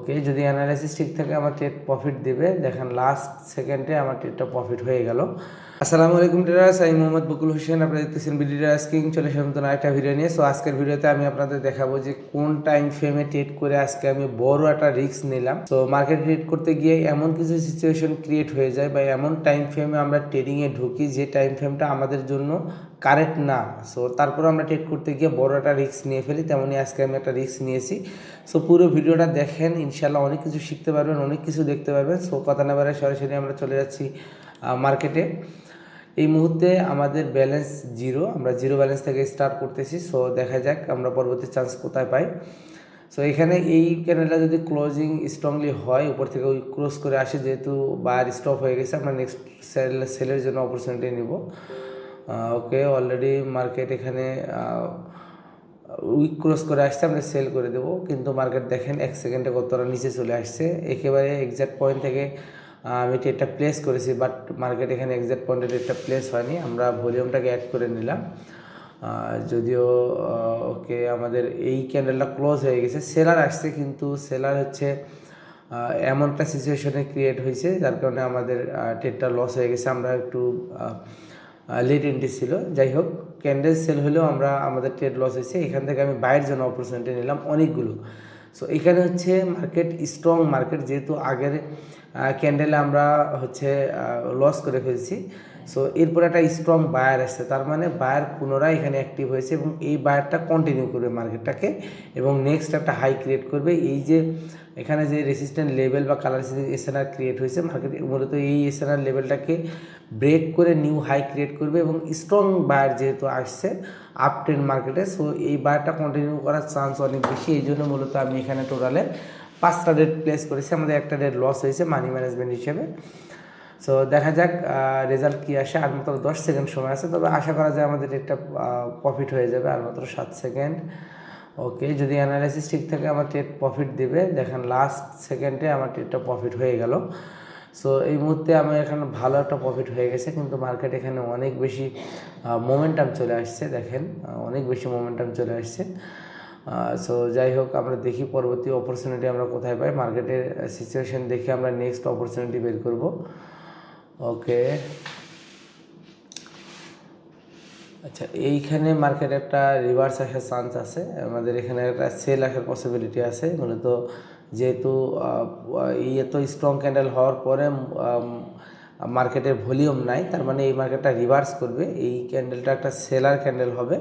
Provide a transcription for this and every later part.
ওকে, যদি অ্যানালাইসিস ঠিক থাকে আমার ট্রেড প্রফিট দিবে। দেখেন লাস্ট সেকেন্ডে আমার ট্রেডটা প্রফিট হয়ে গেল। আসসালামু আলাইকুম ট্রেডার্স, আমি মোহাম্মদ বকুল হোসেন। আপনারা দেখতেছেন বিডি ট্রেডার্স কিং। চলে এসে নতুন আরেকটা ভিডিও নিয়ে। সো আজকের ভিডিওতে আমি আপনাদের দেখাবো যে কোন টাইম ফ্রেমে ট্রেড করে আজকে আমি বড় একটা রিস্ক নিলাম। তো মার্কেট ট্রেড করতে গিয়ে এমন কিছু সিচুয়েশন ক্রিয়েট হয়ে যায় বা এমন টাইম ফ্রেমে আমরা ট্রেডিংয়ে ঢুকি যে টাইম ফ্রেমটা আমাদের জন্য কারেক্ট না। সো তারপর আমরা ট্রেড করতে গিয়ে বড় একটা রিস্ক নিয়ে ফেলি। তেমনই আজকে আমি একটা রিস্ক নিয়েছি। সো পুরো ভিডিওটা দেখেন, ইনশাল্লাহ অনেক কিছু শিখতে পারবেন, অনেক কিছু দেখতে পারবেন। সো কথা না বাড়ায় সরাসরি আমরা চলে যাচ্ছি মার্কেটে। এই মুহূর্তে আমাদের ব্যালেন্স জিরো, আমরা জিরো ব্যালেন্স থেকে স্টার্ট করতেছি। সো দেখা যাক আমরা পরবর্তী চান্স কোথায় পাই। সো এখানে এই ক্যান্ডেলটা যদি ক্লোজিং স্ট্রংলি হয়, উপর থেকে ওই ক্লোজ করে আসে, যেহেতু বায়ার স্টপ হয়ে গেছে, আমরা নেক্সট সেলের জন্য অপরচুনিটি নিব। ওকে, অলরেডি মার্কেট এখানে উইক ক্রস করে আসছে, আমরা সেল করে দেবো। কিন্তু মার্কেট দেখেন এক সেকেন্ডে কতটা নিচে চলে আসছে। একেবারে এক্সাক্ট পয়েন্ট থেকে আমি ট্রেডটা প্লেস করেছি, বাট মার্কেট এখানে এক্সাক্ট পয়েন্টে ট্রেডটা প্লেস হয়নি। আমরা ভলিউমটাকে অ্যাড করে নিলাম। যদিও ওকে, আমাদের এই ক্যান্ডেলটা ক্লোজ হয়ে গেছে, সেলার আসছে, কিন্তু সেলার হচ্ছে এমন একটা সিচুয়েশনে ক্রিয়েট হয়েছে যার কারণে আমাদের ট্রেডটা লস হয়ে গেছে। আমরা একটু লেট এন্ট্রি ছিল। যাই হোক, ক্যান্ডেল সেল হলেও আমাদের ট্রেড লস হয়েছে। এখান থেকে আমি বাইরের জন্য অপরচুনিটি নিলাম অনেকগুলো। সো এখানে হচ্ছে মার্কেট স্ট্রং মার্কেট, যেহেতু আগের ক্যান্ডেলে আমরা হচ্ছে লস করে ফেলছি। সো এরপর একটা স্ট্রং বায়ার আসছে, তার মানে বায়ার পুনরায় এখানে অ্যাক্টিভ হয়েছে এবং এই বায়ারটা কন্টিনিউ করবে মার্কেটটাকে এবং নেক্সট একটা হাই ক্রিয়েট করবে। এই যে এখানে যে রেসিস্ট্যান্ট লেভেল বা কালার এসএনআর ক্রিয়েট হয়েছে, মার্কেট মূলত এই এসএনআর লেভেলটাকে ব্রেক করে নিউ হাই ক্রিয়েট করবে এবং স্ট্রং বায়ার যেহেতু আসছে আপ ট্রেন্ড মার্কেটে, সো এই বায়ারটা কন্টিনিউ করার চান্স অনেক বেশি। এই জন্য মূলত আমি এখানে টোটালে 5টা ডেট প্লেস করেছি। আমাদের একটা ডেট লস হয়েছে মানি ম্যানেজমেন্ট হিসেবে। সো দেখা যাক রেজাল্ট কী আসে। আর মাত্র 10 সেকেন্ড সময় আছে, তবে আশা করা যায় আমাদের ডেটটা প্রফিট হয়ে যাবে। আর মাত্র 7 সেকেন্ড। ওকে, যদি অ্যানালাইসিস ঠিক থাকে আমার ট্রেড প্রফিট দেবে। দেখেন লাস্ট সেকেন্ডে আমার ট্রেডটা প্রফিট হয়ে গেল। সো এই মুহূর্তে আমার এখানে ভালো একটা প্রফিট হয়ে গেছে, কিন্তু মার্কেট এখানে অনেক বেশি মোমেন্টাম চলে আসছে। দেখেন অনেক বেশি মোমেন্টাম চলে আসছে। সো যাই হোক, আমরা দেখি পরবর্তী অপরচুনিটি আমরা কোথায় পাই। মার্কেটের সিচুয়েশন দেখে আমরা নেক্সট অপরচুনিটি বের করব। ওকে, আচ্ছা, এইখানে মার্কেট একটা রিভার্স আসার চান্স আছে। আমাদের এখানে একটা সেল আসার পসিবিলিটি আছে। মূলত যেহেতু এই এত স্ট্রং ক্যান্ডেল হওয়ার পরে মার্কেটের ভলিউম নাই, তার মানে এই মার্কেটটা রিভার্স করবে। এই ক্যান্ডেলটা একটা সেলার ক্যান্ডেল হবে,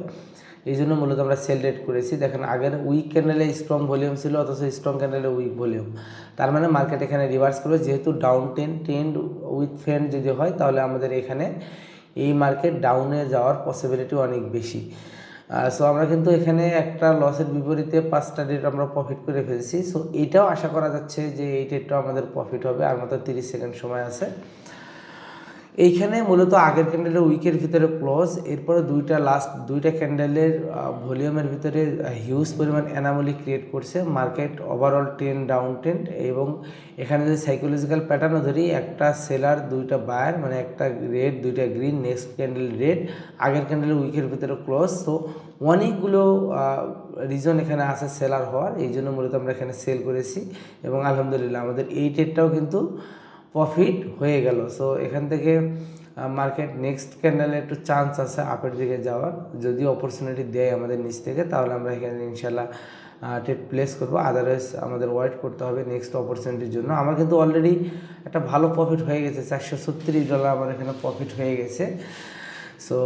এই জন্য মূলত আমরা সেল রেট করেছি। দেখেন আগের উইক ক্যান্ডেলে স্ট্রং ভলিউম ছিল, অথচ স্ট্রং ক্যান্ডেলে উইক ভলিউম, তার মানে মার্কেট এখানে রিভার্স করবে। যেহেতু ডাউন ট্রেন্ড উইথ ফ্রেন্ড যদি হয়, তাহলে আমাদের এখানে এই মার্কেট ডাউনে যাওয়ার পসিবিলিটি অনেক বেশি। সো আমরা কিন্তু এখানে একটা লসের বিপরীতে 5টা ডেট আমরা প্রফিট করে ফেলছি। সো এইটাও আশা করা যাচ্ছে যে এই ডেটটাও আমাদের প্রফিট হবে। আর মাত্র 30 সেকেন্ড সময় আছে। এইখানে মূলত আগের ক্যান্ডেলের উইকের ভিতরে ক্লোজ, এরপরে লাস্ট দুইটা ক্যান্ডেলের ভলিউমের ভিতরে হিউজ পরিমাণ অ্যানামলি ক্রিয়েট করছে। মার্কেট ওভারঅল ডাউন ট্রেন্ড, এবং এখানে যদি সাইকোলজিক্যাল প্যাটার্নও ধরি, একটা সেলার দুইটা বায়ার, মানে একটা রেড দুইটা গ্রিন, নেক্সট ক্যান্ডেল রেড, আগের ক্যান্ডেলের উইকের ভিতরে ক্লোজ। সো অনেকগুলো রিজন এখানে আছে সেলার হওয়ার, এই জন্য মূলত আমরা এখানে সেল করেছি এবং আলহামদুলিল্লাহ আমাদের এই ট্রেডটাও কিন্তু প্রফিট হয়ে গেল। সো এখান থেকে মার্কেট নেক্সট ক্যান্ডেলে একটু চান্স আছে আপের দিকে যাওয়ার। যদি অপরচুনিটি দেয় আমাদের নিচ থেকে, তাহলে আমরা এখানে ইনশাল্লাহ ট্রেড প্লেস করবো। আদারওয়াইজ আমাদের ওয়েট করতে হবে নেক্সট অপরচুনিটির জন্য। আমার কিন্তু অলরেডি একটা ভালো প্রফিট হয়ে গেছে, $436 আমার এখানে প্রফিট হয়ে গেছে। সো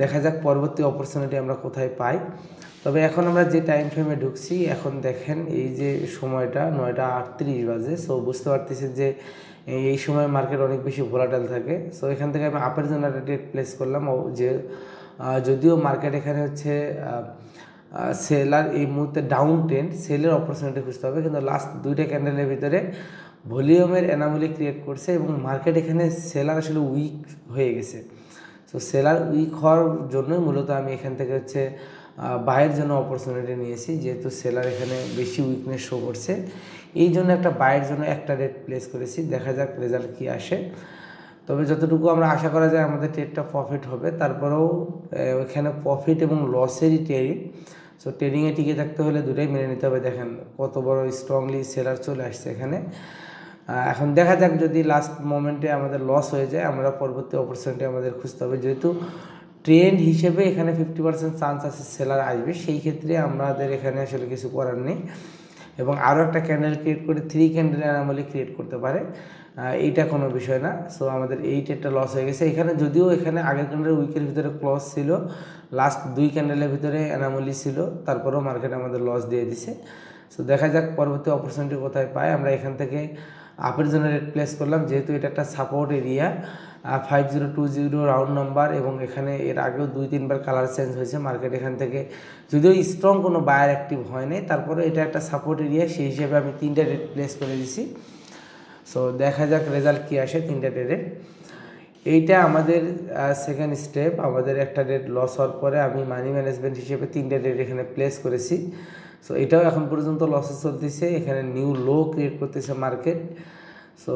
দেখা যাক পরবর্তী অপরচুনিটি আমরা কোথায় পাই। তবে এখন আমরা যে টাইম ফ্রেমে ঢুকছি, এখন দেখেন এই যে সময়টা 9টা 38 বাজে। সো বুঝতে পারতেছি যে এই সময় মার্কেট অনেক বেশি ভোলাটাইল থাকে। সো এখান থেকে আমি আপের জন্য একটা ট্রেড প্লেস করলাম। যে যদিও মার্কেট এখানে হচ্ছে সেলার এই মুহূর্তে ডাউন ট্রেন্ড, সেলের অপরচুনিটি খুঁজতে হবে, কিন্তু লাস্ট দুইটা ক্যান্ডেলের ভিতরে ভলিউমের অ্যানামলি ক্রিয়েট করছে এবং মার্কেট এখানে সেলার আসলে উইক হয়ে গেছে। সো সেলার উইক হওয়ার জন্যই মূলত আমি এখান থেকে হচ্ছে বাইয়ের জন্য অপরচুনিটি নিয়েছি, যেহেতু সেলার এখানে বেশি উইকনেস শো করছে। এই জন্য একটা বাইয়ের জন্য একটা রেট প্লেস করেছি। দেখা যাক রেজাল্ট কী আসে। তবে যতটুকু আমরা আশা করা যায় আমাদের ট্রেডটা প্রফিট হবে। তারপরেও এখানে প্রফিট এবং লসেরই ট্রেড। সো ট্রেডিংয়ে টিকে থাকতে হলে দুটোই মেনে নিতে হবে। দেখেন কত বড় স্ট্রংলি সেলার চলে আসছে এখানে। এখন দেখা যাক যদি লাস্ট মোমেন্টে আমাদের লস হয়ে যায়, আমরা পরবর্তী অপরচুনিটি আমাদের খুঁজতে হবে। যেহেতু ট্রেন্ড হিসেবে এখানে 50% চান্স আছে সেলার আসবে, সেই ক্ষেত্রে আমাদের এখানে আসলে কিছু করার নেই। এবং আরও একটা ক্যান্ডেল ক্রিয়েট করে 3 ক্যান্ডেল অ্যানোমালি ক্রিয়েট করতে পারে, এইটা কোনো বিষয় না। সো আমাদের এই ট্রেডটা লস হয়ে গেছে এখানে, যদিও এখানে আগের ক্যান্ডেল উইকের ভিতরে ক্লোজ ছিল, লাস্ট 2 ক্যান্ডেলের ভিতরে অ্যানোমালি ছিল, তারপরেও মার্কেট আমাদের লস দিয়ে দিছে। সো দেখা যাক পরবর্তী অপরচুনিটি কোথায় পাই। আমরা এখান থেকে আপের জন্য রেট প্লেস করলাম, যেহেতু এটা একটা সাপোর্ট এরিয়া, 5020 রাউন্ড নাম্বার, এবং এখানে এর আগেও 2-3 বার কালার চেঞ্জ হয়েছে মার্কেট এখান থেকে, যদিও স্ট্রং কোনো বায়ার অ্যাক্টিভ হয়নি, তারপরে এটা একটা সাপোর্ট এরিয়া, সেই হিসেবে আমি 3টা রেট প্লেস করে দিছি। সো দেখা যাক রেজাল্ট কী আসে 3টা রেটে। এইটা আমাদের সেকেন্ড স্টেপ। আমাদের একটা রেট লস হওয়ার পরে আমি মানি ম্যানেজমেন্ট হিসেবে 3টা রেট এখানে প্লেস করেছি। সো এটাও এখন পর্যন্ত লসে চলতেছে, এখানে নিউ লো ক্রিয়েট করতেছে মার্কেট। সো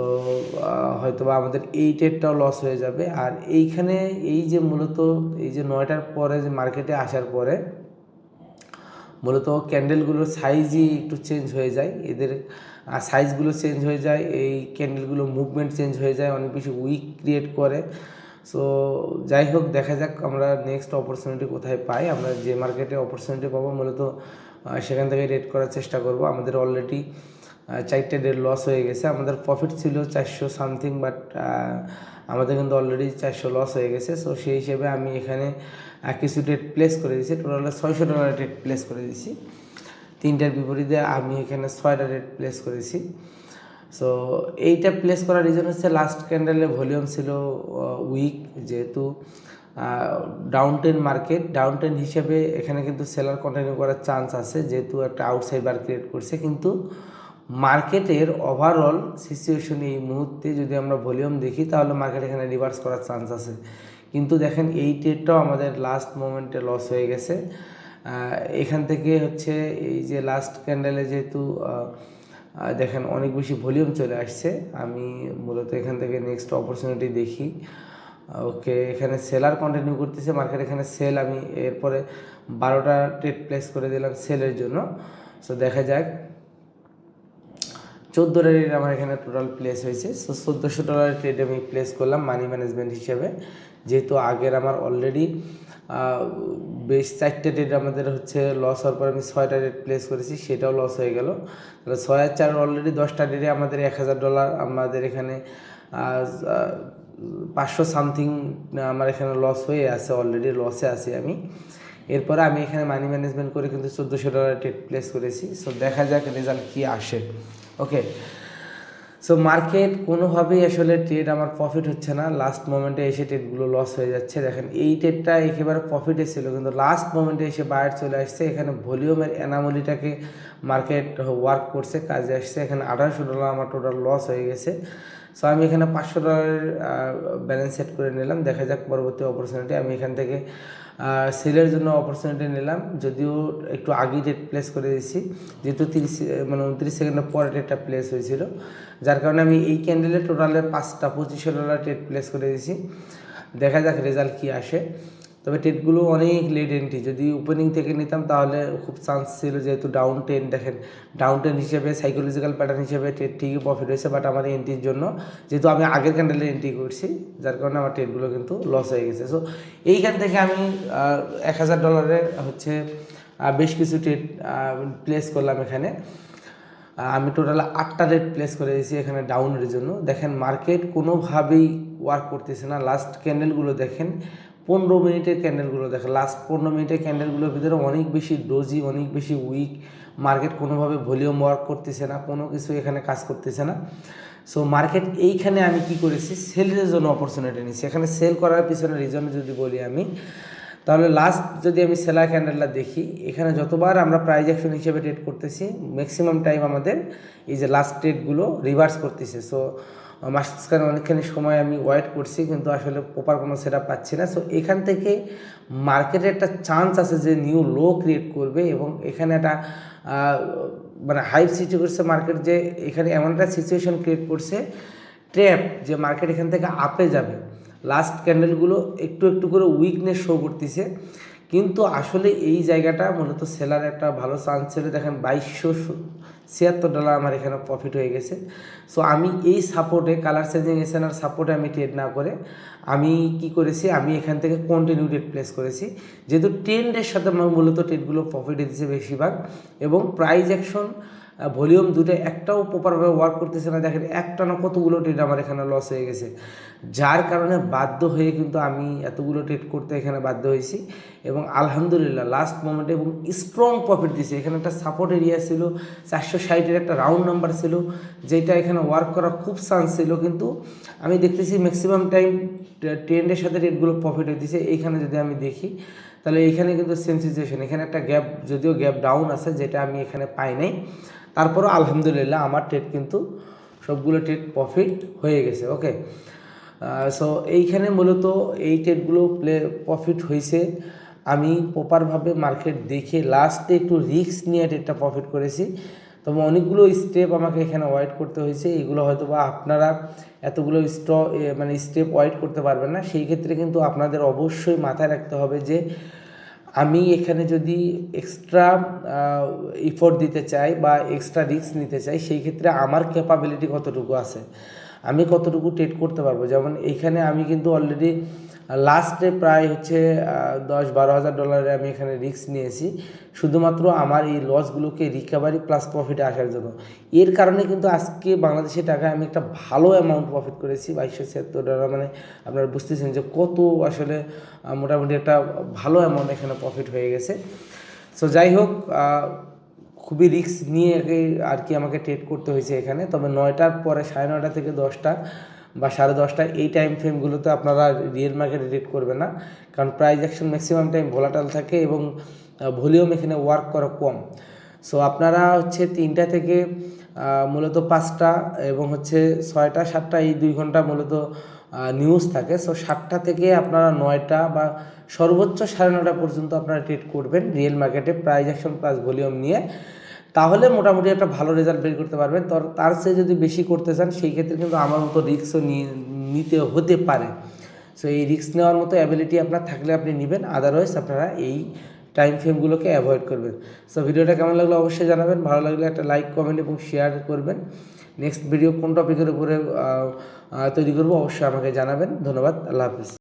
হয়তোবা আমাদের এই ট্রেডটাও লস হয়ে যাবে। আর এইখানে এই যে মূলত এই যে 9টার পরে যে মার্কেটে আসার পরে মূলত ক্যান্ডেলগুলোর সাইজই একটু চেঞ্জ হয়ে যায়, এদের সাইজগুলো চেঞ্জ হয়ে যায়, এই ক্যান্ডেলগুলো মুভমেন্ট চেঞ্জ হয়ে যায়, অনেক বেশি উইক ক্রিয়েট করে। সো যাই হোক, দেখা যাক আমরা নেক্সট অপরচুনিটি কোথায় পাই। আমরা যে মার্কেটে অপরচুনিটি পাবো মূলত সেখান থেকে রেড করার চেষ্টা করব। আমাদের অলরেডি 4টে রেট লস হয়ে গেছে, আমাদের প্রফিট ছিল 400 সামথিং, বাট আমাদের কিন্তু অলরেডি 400 লস হয়ে গেছে। সো সেই হিসেবে আমি এখানে কিছু ট্রেড প্লেস করে দিয়েছি, টোটাল $600 ট্রেড প্লেস করে দিয়েছি। 3টার বিপরীতে আমি এখানে 6টা রেট প্লেস করেছি। সো এইটা প্লেস করার রিজন হচ্ছে লাস্ট ক্যান্ডেলের ভলিউম ছিল উইক, যেহেতু down trend market, down trend হিসেবে এখানে কিন্তু সেলার কন্টিনিউ করার চান্স আছে, যেহেতু একটা আউটসাইড বার ক্রিয়েট করছে। কিন্তু মার্কেটের ওভারঅল সিচুয়েশন এই মুহূর্তে যদি আমরা ভলিউম দেখি, তাহলে মার্কেট এখানে রিভার্স করার চান্স আছে। কিন্তু দেখেন এই ট্রেডটাও আমাদের লাস্ট মোমেন্টে লস হয়ে গেছে। এখান থেকে হচ্ছে এই যে লাস্ট ক্যান্ডেলে যেহেতু দেখেন অনেক বেশি ভলিউম চলে আসছে, আমি মূলত এখান থেকে নেক্সট অপরচুনিটি দেখি। ওকে, এখানে সেলার কন্টিনিউ করতেছে মার্কেট, এখানে সেল, আমি এরপরে 12টা ট্রেড প্লেস করে দিলাম সেলের জন্য। সো দেখা যাক 14টা রেট আমার এখানে টোটাল প্লেস হয়েছে। সো $1400 ট্রেড আমি প্লেস করলাম মানি ম্যানেজমেন্ট হিসেবে, যেহেতু আগের আমার অলরেডি বেশ 4টে রেট আমাদের হচ্ছে লস হওয়ার পর আমি 6টা রেট প্লেস করেছি, সেটাও লস হয়ে গেল। তাহলে 6 আর 4 অলরেডি 10টা রেটে আমাদের $1000 আমাদের এখানে 500 সামথিং আমার এখানে লস হয়ে আছে, অলরেডি লসে আছি আমি। এরপরে আমি এখানে মানি ম্যানেজমেন্ট করে কিন্তু $1400 ট্রেড প্লেস করেছি। সো দেখা যাক রেজাল্ট কী আসে। ওকে, সো মার্কেট কোনোভাবেই আসলে ট্রেড আমার প্রফিট হচ্ছে না, লাস্ট মোমেন্টে এসে ট্রেডগুলো লস হয়ে যাচ্ছে। দেখেন এই ট্রেডটা একেবারে প্রফিটে ছিল, কিন্তু লাস্ট মোমেন্টে এসে বায়ার চলে আসছে, এখানে ভলিউমের অ্যানামলিটাকে মার্কেট ওয়ার্ক করছে, কাজে আসছে। এখানে $1800 আমার টোটাল লস হয়ে গেছে। সো আমি এখানে $500 ব্যালেন্স সেট করে নিলাম। দেখা যাক পরবর্তী অপরচুনিটি। আমি এখান থেকে সেলের জন্য অপরচুনিটি নিলাম, যদিও একটু আগেই ট্রেড প্লেস করে দিয়েছি, যেহেতু 29 সেকেন্ডের পরে ট্রেডটা প্লেস হয়েছিল, যার কারণে আমি এই ক্যান্ডেলে টোটালে 5টা $2500 ট্রেড প্লেস করে দিয়েছি। দেখা যাক রেজাল্ট কী আসে। তবে ট্রেডগুলো অনেক লেট এন্ট্রি, যদি ওপেনিং থেকে নিতাম তাহলে খুব চান্স ছিল, যেহেতু ডাউন ট্রেন্ড, দেখেন ডাউন ট্রেন্ড হিসেবে সাইকোলজিক্যাল প্যাটার্ন হিসেবে ট্রেড ঠিকই প্রফিট হয়েছে, বাট আমার এন্ট্রির জন্য যেহেতু আমি আগের ক্যান্ডেলে এন্ট্রি করছি, যার কারণে আমার ট্রেডগুলো কিন্তু লস হয়ে গেছে। সো এইখান থেকে আমি $1000 হচ্ছে বেশ কিছু ট্রেড প্লেস করলাম এখানে। আমি টোটাল 8টা রেট প্লেস করে দিয়েছি এখানে ডাউনের জন্য। দেখেন মার্কেট কোনোভাবেই ওয়ার্ক করতেছে না। লাস্ট ক্যান্ডেলগুলো দেখেন, 15 মিনিটের ক্যান্ডেলগুলো দেখেন, লাস্ট 15 মিনিটের ক্যান্ডেলগুলোর ভিতরে অনেক বেশি ডোজি, অনেক বেশি উইক। মার্কেট কোনোভাবে ভলিউম ওয়ার্ক করতেছে না, কোনো কিছু এখানে কাজ করতেছে না। সো মার্কেট এইখানে আমি কি করেছি, সেলের জন্য অপরচুনিটি নিচ্ছি। এখানে সেল করার পিছনে রিজন যদি বলি আমি, তাহলে লাস্ট যদি আমি সেলার ক্যান্ডেলটা দেখি, এখানে যতবার আমরা প্রাইজ অ্যাকশন হিসেবে ট্রেড করতেছি, ম্যাক্সিমাম টাইম আমাদের এই যে লাস্ট ট্রেডগুলো রিভার্স করতেছে। সো মাঝখানে অনেকখানি সময় আমি ওয়েট করছি, কিন্তু আসলে প্রপার কোনো সেটআপ পাচ্ছি না। সো এখান থেকে মার্কেটে একটা চান্স আছে যে নিউ লো ক্রিয়েট করবে, এবং এখানে একটা মানে হাইপ সৃষ্টি করছে মার্কেট, যে এখানে এমন একটা সিচুয়েশন ক্রিয়েট করছে ট্র্যাপ, যে মার্কেট এখান থেকে আপে যাবে। লাস্ট ক্যান্ডেলগুলো একটু একটু করে উইকনেস শো করতেছে, কিন্তু আসলে এই জায়গাটা মূলত সেলার একটা ভালো চান্স ছিল। দেখেন $2276 আমার এখানে প্রফিট হয়ে গেছে। সো আমি এই সাপোর্টে কালার চেঞ্জিং এসএনআর সাপোর্টে আমি ট্রেড না করে আমি কি করেছি, আমি এখান থেকে কন্টিনিউ ট্রেড প্লেস করেছি, যেহেতু ট্রেন্ডের সাথে আমার মূলত ট্রেডগুলো প্রফিট দিতেছে বেশিরভাগ, এবং প্রাইস অ্যাকশন ভলিউম দুটো একটাও প্রপারভাবে ওয়ার্ক করতেছে না। দেখেন একটা না কতগুলো ট্রেড আমার এখানে লস হয়ে গেছে, যার কারণে বাধ্য হয়ে কিন্তু আমি এতগুলো ট্রেড করতে এখানে বাধ্য হয়েছি। এবং আলহামদুলিল্লাহ লাস্ট মোমেন্টে এবং স্ট্রং প্রফিট দিয়েছে। এখানে একটা সাপোর্ট এরিয়া ছিল, 460-এর একটা রাউন্ড নাম্বার ছিল, যেটা এখানে ওয়ার্ক করার খুব চান্স ছিল, কিন্তু আমি দেখতেছি ম্যাক্সিমাম টাইম ট্রেন্ডের সাথে রেটগুলো প্রফিট হইতেছে। এইখানে যদি আমি দেখি তাহলে এইখানে কিন্তু সেম সিচুয়েশন, এখানে একটা গ্যাপ, যদিও গ্যাপ ডাউন আছে যেটা আমি এখানে পাই নাই, তারপরও আলহামদুলিল্লাহ আমার ট্রেড কিন্তু সবগুলো ট্রেড প্রফিট হয়ে গেছে। ওকে, সো এইখানে মূলত এই ট্রেডগুলো প্রফিট হয়েছে। আমি প্রপারভাবে মার্কেট দেখে লাস্টে একটু রিস্ক নিয়ে ট্রেডটা প্রফিট করেছি। তবে অনেকগুলো স্টেপ আমাকে এখানে ওয়েট করতে হয়েছে, এগুলো হয়তো বা আপনারা এতগুলো স্টেপ ওয়েট করতে পারবেন না। সেই ক্ষেত্রে কিন্তু আপনাদের অবশ্যই মাথায় রাখতে হবে যে আমি এখানে যদি এক্সট্রা ইফোর্ট দিতে চাই বা এক্সট্রা রিস্ক নিতে চাই, সেই ক্ষেত্রে আমার ক্যাপাবিলিটি কতটুকু আছে, আমি কতটুকু ট্রেড করতে পারবো। যেমন এইখানে আমি কিন্তু অলরেডি লাস্টে প্রায় হচ্ছে $10-12 হাজার আমি এখানে রিস্ক নিয়েছি, শুধুমাত্র আমার এই লসগুলোকে রিকভারি প্লাস প্রফিটে আসার জন্য। এর কারণে কিন্তু আজকে বাংলাদেশের টাকায় আমি একটা ভালো অ্যামাউন্ট প্রফিট করেছি, $2276। মানে আপনারা বুঝতেছেন যে কত আসলে মোটামুটি একটা ভালো অ্যামাউন্ট এখানে প্রফিট হয়ে গেছে। সো যাই হোক, খুবই রিস্ক নিয়ে আর কি আমাকে ট্রেড করতে হয়েছে এখানে। তবে 9টার পরে 9:30 থেকে 10টা বা 10:30 এই টাইম ফ্রেমগুলোতে আপনারা রিয়েল মার্কেটে ট্রেড করবেন না, কারণ price action maximum time volatile থাকে এবং ভলিউম এখানে ওয়ার্ক করা কম। সো আপনারা হচ্ছে 3টা থেকে মূলত 5টা এবং হচ্ছে 6টা-7টা এই 2 ঘন্টা মূলত নিউজ থাকে। সো 7টা থেকে আপনারা 9টা বা সর্বোচ্চ 9:30 পর্যন্ত আপনারা ট্রেড করবেন রিয়েল মার্কেটে প্রাইস অ্যাকশন প্লাস ভলিউম নিয়ে, তাহলে মোটামুটি একটা ভালো রেজাল্ট বের করতে পারবেন। তার চেয়ে যদি বেশি করতে চান সেই ক্ষেত্রে কিন্তু আমার মতো রিস্কও নিতে হতে পারে। সো এই রিস্ক নেওয়ার মতো অ্যাবিলিটি আপনার থাকলে আপনি নেবেন, আদারওয়াইজ আপনারা এই টাইম ফ্রেমগুলোকে অ্যাভয়েড করবেন। সো ভিডিওটা কেমন লাগলো অবশ্যই জানাবেন, ভালো লাগলে একটা লাইক, কমেন্ট এবং শেয়ার করবেন। নেক্সট ভিডিও কোন টপিকের উপরে তৈরি করবো অবশ্যই আমাকে জানাবেন। ধন্যবাদ, আল্লাহ হাফিজ।